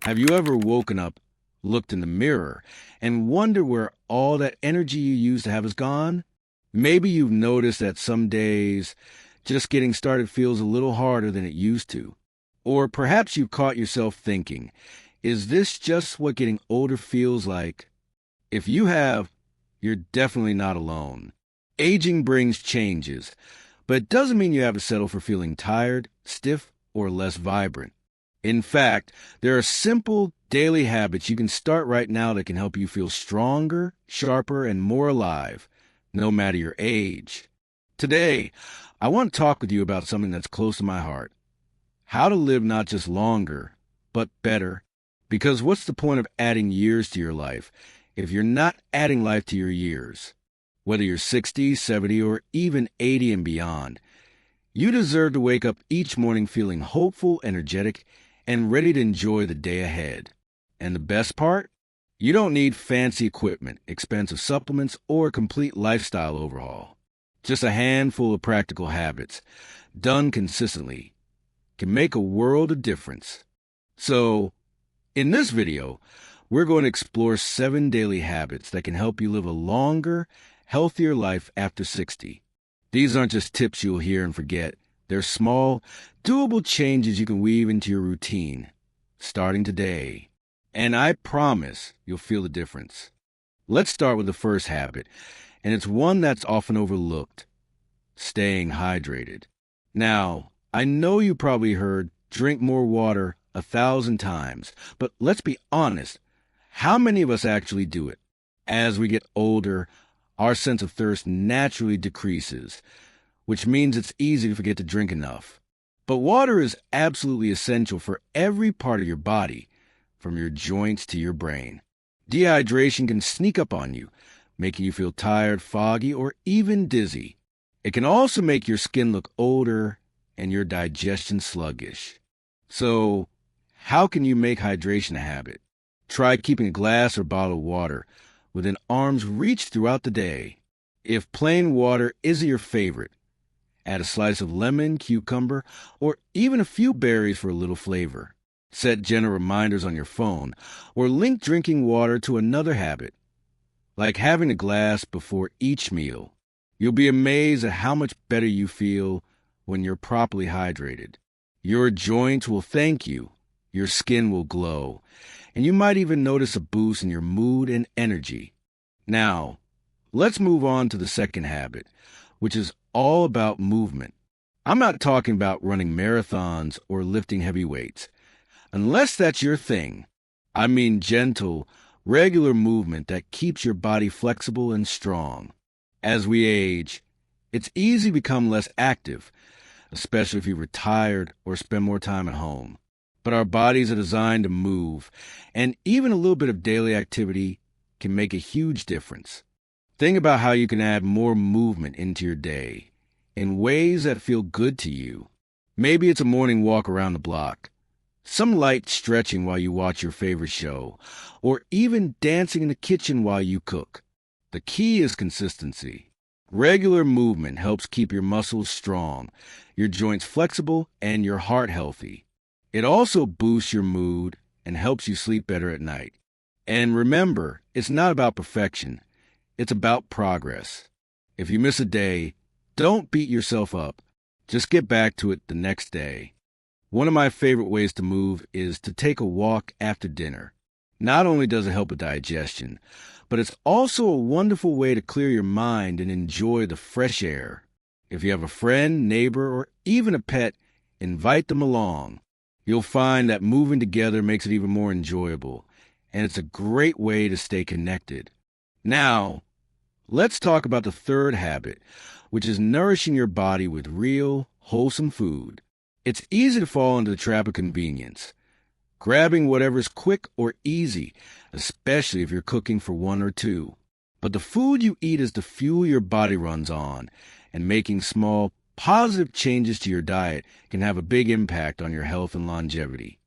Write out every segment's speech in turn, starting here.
Have you ever woken up, looked in the mirror, and wondered where all that energy you used to have is gone? Maybe you've noticed that some days just getting started feels a little harder than it used to. Or perhaps you caught yourself thinking, is this just what getting older feels like? If you have, you're definitely not alone. Aging brings changes, but it doesn't mean you have to settle for feeling tired, stiff, or less vibrant. In fact, there are simple daily habits you can start right now that can help you feel stronger, sharper, and more alive, no matter your age. Today, I want to talk with you about something that's close to my heart. How to live not just longer, but better. Because what's the point of adding years to your life if you're not adding life to your years? Whether you're 60, 70, or even 80 and beyond, you deserve to wake up each morning feeling hopeful, energetic, and ready to enjoy the day ahead. And the best part? You don't need fancy equipment, expensive supplements, or a complete lifestyle overhaul. Just a handful of practical habits, done consistently, can make a world of difference. So, in this video, we're going to explore 7 daily habits that can help you live a longer, healthier life after 60. These aren't just tips you'll hear and forget. They're small, doable changes you can weave into your routine, starting today. And I promise you'll feel the difference. Let's start with the first habit, and it's one that's often overlooked: staying hydrated. Now, I know you probably heard drink more water 1,000 times, but let's be honest, how many of us actually do it? As we get older, our sense of thirst naturally decreases, which means it's easy to forget to drink enough. But water is absolutely essential for every part of your body, from your joints to your brain. Dehydration can sneak up on you, making you feel tired, foggy, or even dizzy. It can also make your skin look older and your digestion sluggish. So, how can you make hydration a habit? Try keeping a glass or bottle of water within arm's reach throughout the day. If plain water isn't your favorite, add a slice of lemon, cucumber, or even a few berries for a little flavor. Set gentle reminders on your phone, or link drinking water to another habit, like having a glass before each meal. You'll be amazed at how much better you feel when you're properly hydrated. Your joints will thank you, your skin will glow, and you might even notice a boost in your mood and energy. Now, let's move on to the second habit, which is all about movement. I'm not talking about running marathons or lifting heavy weights. Unless that's your thing, I mean gentle, regular movement that keeps your body flexible and strong. As we age, it's easy to become less active, especially if you're retired or spend more time at home. But our bodies are designed to move, and even a little bit of daily activity can make a huge difference. Think about how you can add more movement into your day in ways that feel good to you. Maybe it's a morning walk around the block, some light stretching while you watch your favorite show, or even dancing in the kitchen while you cook. The key is consistency. Regular movement helps keep your muscles strong, your joints flexible, and your heart healthy. It also boosts your mood and helps you sleep better at night. And remember, it's not about perfection. It's about progress. If you miss a day, don't beat yourself up. Just get back to it the next day. One of my favorite ways to move is to take a walk after dinner. Not only does it help with digestion, but it's also a wonderful way to clear your mind and enjoy the fresh air. If you have a friend, neighbor, or even a pet, invite them along. You'll find that moving together makes it even more enjoyable, and it's a great way to stay connected. Now, let's talk about the third habit, which is nourishing your body with real, wholesome food. It's easy to fall into the trap of convenience, grabbing whatever's quick or easy, especially if you're cooking for one or two. But the food you eat is the fuel your body runs on, and making small, positive changes to your diet can have a big impact on your health and longevity.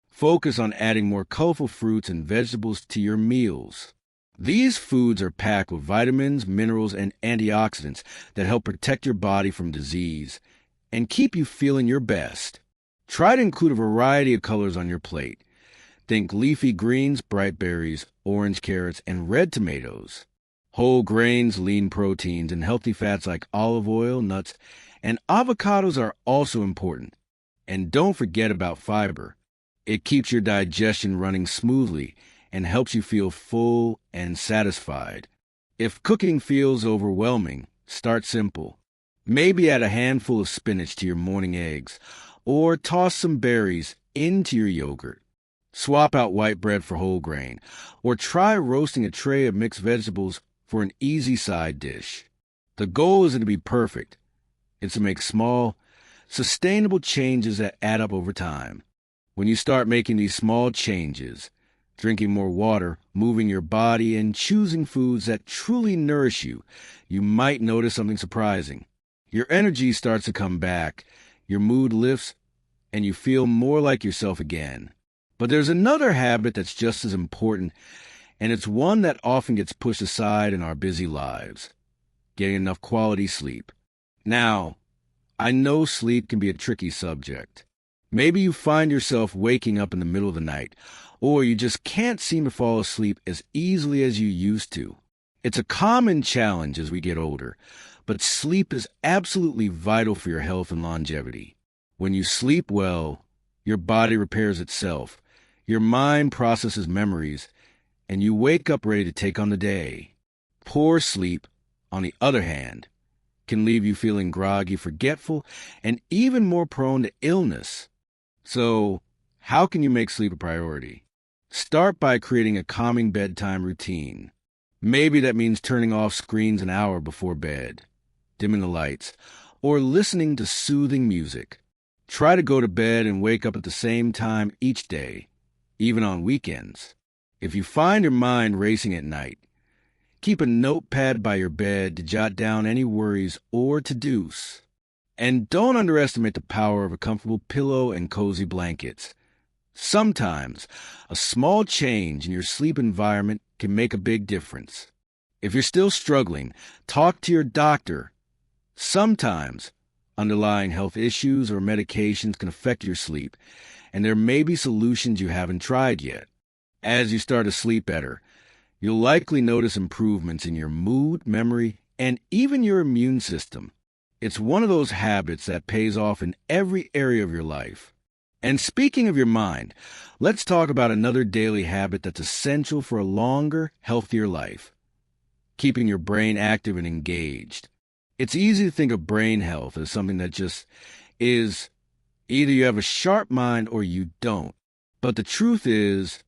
Focus on adding more colorful fruits and vegetables to your meals. These foods are packed with vitamins, minerals, and antioxidants that help protect your body from disease and keep you feeling your best. Try to include a variety of colors on your plate. Think leafy greens, bright berries, orange carrots, and red tomatoes. Whole grains, lean proteins, and healthy fats like olive oil, nuts, and avocados are also important. And don't forget about fiber. It keeps your digestion running smoothly and helps you feel full and satisfied. If cooking feels overwhelming, start simple. Maybe add a handful of spinach to your morning eggs, or toss some berries into your yogurt. Swap out white bread for whole grain, or try roasting a tray of mixed vegetables for an easy side dish. The goal isn't to be perfect. It's to make small, sustainable changes that add up over time. When you start making these small changes, drinking more water, moving your body, and choosing foods that truly nourish you, you might notice something surprising. Your energy starts to come back, your mood lifts, and you feel more like yourself again. But there's another habit that's just as important, and it's one that often gets pushed aside in our busy lives: getting enough quality sleep. Now, I know sleep can be a tricky subject. Maybe you find yourself waking up in the middle of the night, or you just can't seem to fall asleep as easily as you used to. It's a common challenge as we get older, but sleep is absolutely vital for your health and longevity. When you sleep well, your body repairs itself, your mind processes memories, and you wake up ready to take on the day. Poor sleep, on the other hand, can leave you feeling groggy, forgetful, and even more prone to illness. So, how can you make sleep a priority? Start by creating a calming bedtime routine. Maybe that means turning off screens an hour before bed, dimming the lights, or listening to soothing music. Try to go to bed and wake up at the same time each day, even on weekends. If you find your mind racing at night, keep a notepad by your bed to jot down any worries or to-dos. And don't underestimate the power of a comfortable pillow and cozy blankets. Sometimes, a small change in your sleep environment can make a big difference. If you're still struggling, talk to your doctor. Sometimes, underlying health issues or medications can affect your sleep, and there may be solutions you haven't tried yet. As you start to sleep better, you'll likely notice improvements in your mood, memory, and even your immune system. It's one of those habits that pays off in every area of your life. And speaking of your mind, let's talk about another daily habit that's essential for a longer, healthier life: keeping your brain active and engaged. It's easy to think of brain health as something that just is either you have a sharp mind or you don't. But the truth is,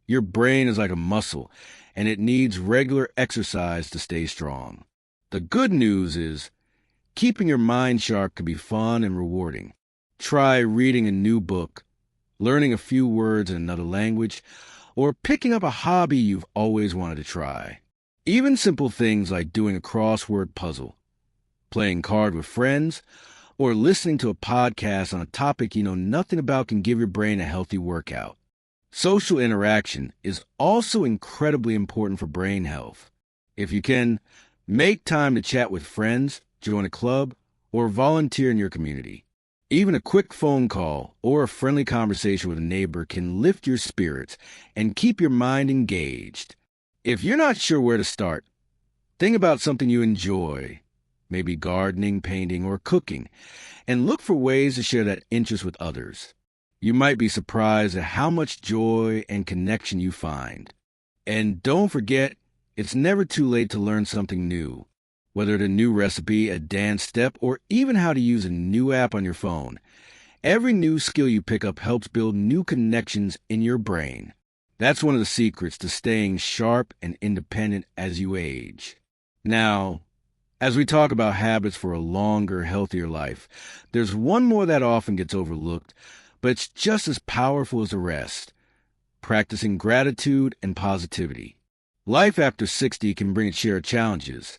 your brain is like a muscle, and it needs regular exercise to stay strong. The good news is, keeping your mind sharp can be fun and rewarding. Try reading a new book, learning a few words in another language, or picking up a hobby you've always wanted to try. Even simple things like doing a crossword puzzle, playing cards with friends, or listening to a podcast on a topic you know nothing about can give your brain a healthy workout. Social interaction is also incredibly important for brain health. If you can, make time to chat with friends, join a club, or volunteer in your community. Even a quick phone call or a friendly conversation with a neighbor can lift your spirits and keep your mind engaged. If you're not sure where to start, think about something you enjoy, maybe gardening, painting, or cooking, and look for ways to share that interest with others. You might be surprised at how much joy and connection you find. And don't forget, it's never too late to learn something new. Whether it's a new recipe, a dance step, or even how to use a new app on your phone, every new skill you pick up helps build new connections in your brain. That's one of the secrets to staying sharp and independent as you age. Now, as we talk about habits for a longer, healthier life, there's one more that often gets overlooked, but it's just as powerful as the rest: practicing gratitude and positivity. Life after 60 can bring its share of challenges: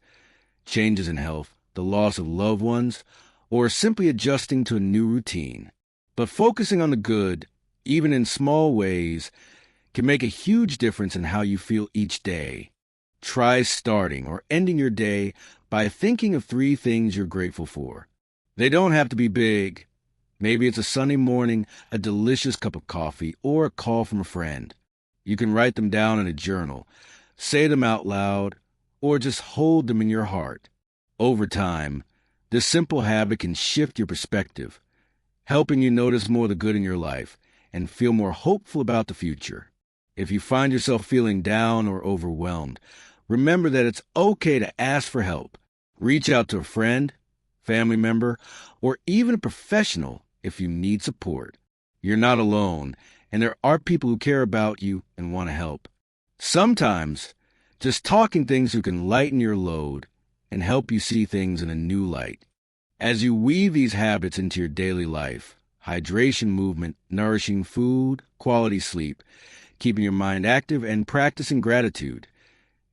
changes in health, the loss of loved ones, or simply adjusting to a new routine. But focusing on the good, even in small ways, can make a huge difference in how you feel each day. Try starting or ending your day by thinking of 3 things you're grateful for. They don't have to be big. Maybe it's a sunny morning, a delicious cup of coffee, or a call from a friend. You can write them down in a journal, say them out loud, or just hold them in your heart. Over time, this simple habit can shift your perspective, helping you notice more of the good in your life and feel more hopeful about the future. If you find yourself feeling down or overwhelmed, remember that it's okay to ask for help. Reach out to a friend, family member, or even a professional if you need support. You're not alone, and there are people who care about you and want to help. Sometimes, just talking things who can lighten your load and help you see things in a new light. As you weave these habits into your daily life, hydration, movement, nourishing food, quality sleep, keeping your mind active, and practicing gratitude,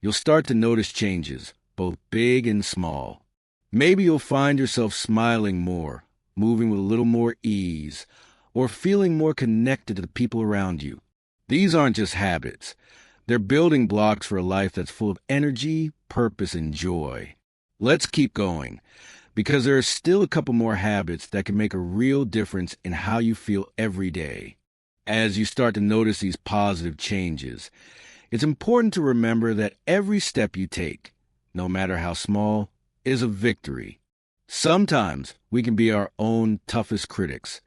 you'll start to notice changes, both big and small. Maybe you'll find yourself smiling more, moving with a little more ease, or feeling more connected to the people around you. These aren't just habits. They're building blocks for a life that's full of energy, purpose, and joy. Let's keep going, because there are still a couple more habits that can make a real difference in how you feel every day. As you start to notice these positive changes, it's important to remember that every step you take, no matter how small, is a victory. Sometimes we can be our own toughest critics,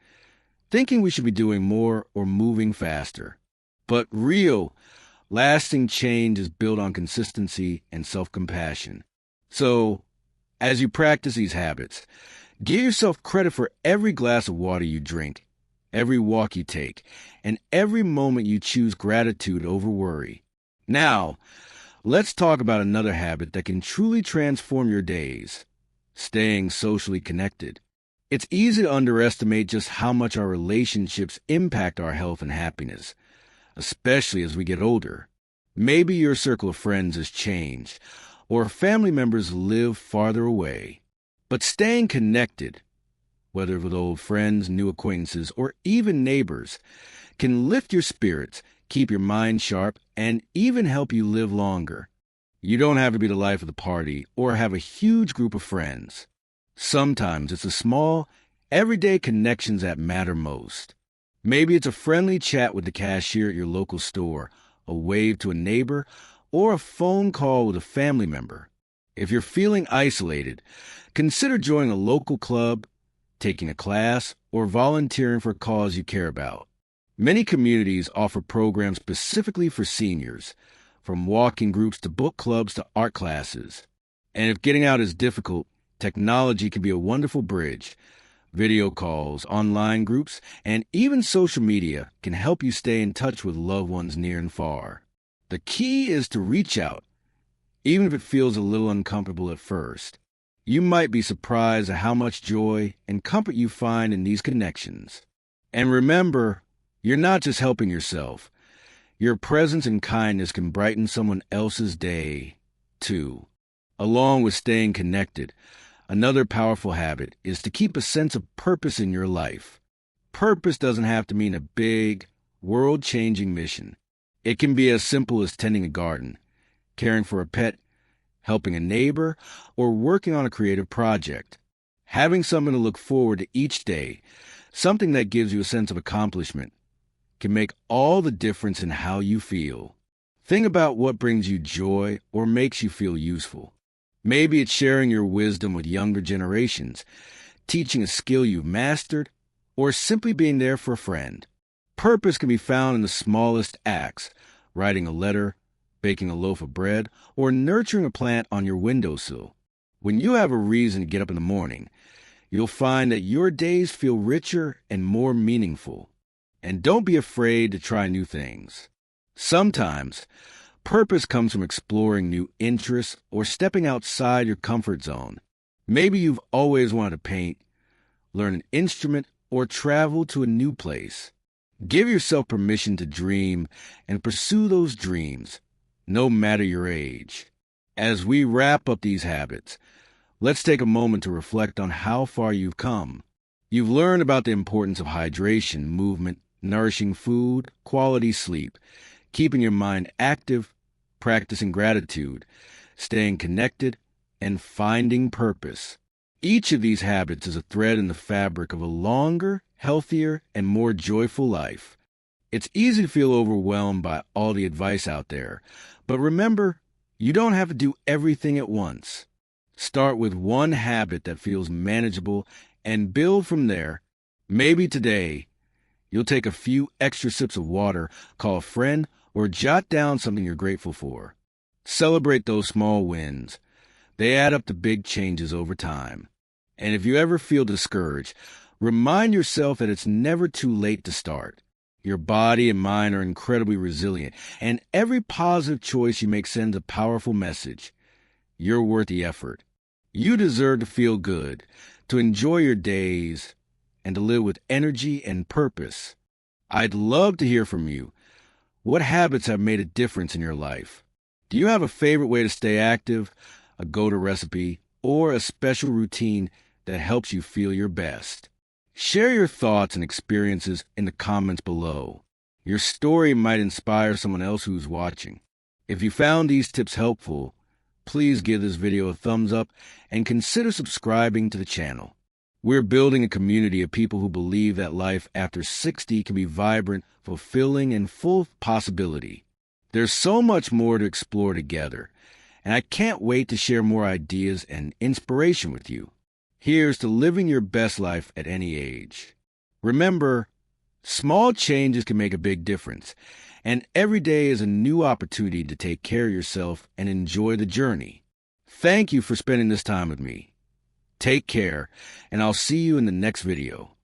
thinking we should be doing more or moving faster. But real, lasting change is built on consistency and self-compassion. So, as you practice these habits, give yourself credit for every glass of water you drink, every walk you take, and every moment you choose gratitude over worry. Now, let's talk about another habit that can truly transform your days: staying socially connected. It's easy to underestimate just how much our relationships impact our health and happiness, especially as we get older. Maybe your circle of friends has changed, or family members live farther away. But staying connected, whether with old friends, new acquaintances, or even neighbors, can lift your spirits, keep your mind sharp, and even help you live longer. You don't have to be the life of the party or have a huge group of friends. Sometimes it's the small, everyday connections that matter most. Maybe it's a friendly chat with the cashier at your local store, a wave to a neighbor, or a phone call with a family member. If you're feeling isolated, consider joining a local club, taking a class, or volunteering for a cause you care about. Many communities offer programs specifically for seniors, from walking groups to book clubs to art classes. And if getting out is difficult, technology can be a wonderful bridge. Video calls, online groups, and even social media can help you stay in touch with loved ones near and far. The key is to reach out, even if it feels a little uncomfortable at first. You might be surprised at how much joy and comfort you find in these connections. And remember, you're not just helping yourself. Your presence and kindness can brighten someone else's day, too. Along with staying connected, another powerful habit is to keep a sense of purpose in your life. Purpose doesn't have to mean a big, world-changing mission. It can be as simple as tending a garden, caring for a pet, helping a neighbor, or working on a creative project. Having something to look forward to each day, something that gives you a sense of accomplishment, can make all the difference in how you feel. Think about what brings you joy or makes you feel useful. Maybe it's sharing your wisdom with younger generations, teaching a skill you've mastered, or simply being there for a friend. Purpose can be found in the smallest acts: writing a letter, baking a loaf of bread, or nurturing a plant on your windowsill. When you have a reason to get up in the morning, you'll find that your days feel richer and more meaningful. And don't be afraid to try new things. Sometimes, purpose comes from exploring new interests or stepping outside your comfort zone. Maybe you've always wanted to paint, learn an instrument, or travel to a new place. Give yourself permission to dream and pursue those dreams, no matter your age. As we wrap up these habits, let's take a moment to reflect on how far you've come. You've learned about the importance of hydration, movement, nourishing food, quality sleep, keeping your mind active, practicing gratitude, staying connected, and finding purpose. Each of these habits is a thread in the fabric of a longer healthier, and more joyful life. It's easy to feel overwhelmed by all the advice out there, but remember, you don't have to do everything at once. Start with one habit that feels manageable and build from there. Maybe today, you'll take a few extra sips of water, call a friend, or jot down something you're grateful for. Celebrate those small wins. They add up to big changes over time. And if you ever feel discouraged, remind yourself that it's never too late to start. Your body and mind are incredibly resilient, and every positive choice you make sends a powerful message. You're worth the effort. You deserve to feel good, to enjoy your days, and to live with energy and purpose. I'd love to hear from you. What habits have made a difference in your life? Do you have a favorite way to stay active, a go-to recipe, or a special routine that helps you feel your best? Share your thoughts and experiences in the comments below. Your story might inspire someone else who's watching. If you found these tips helpful, please give this video a thumbs up and consider subscribing to the channel. We're building a community of people who believe that life after 60 can be vibrant, fulfilling, and full of possibility. There's so much more to explore together, and I can't wait to share more ideas and inspiration with you. Here's to living your best life at any age. Remember, small changes can make a big difference, and every day is a new opportunity to take care of yourself and enjoy the journey. Thank you for spending this time with me. Take care, and I'll see you in the next video.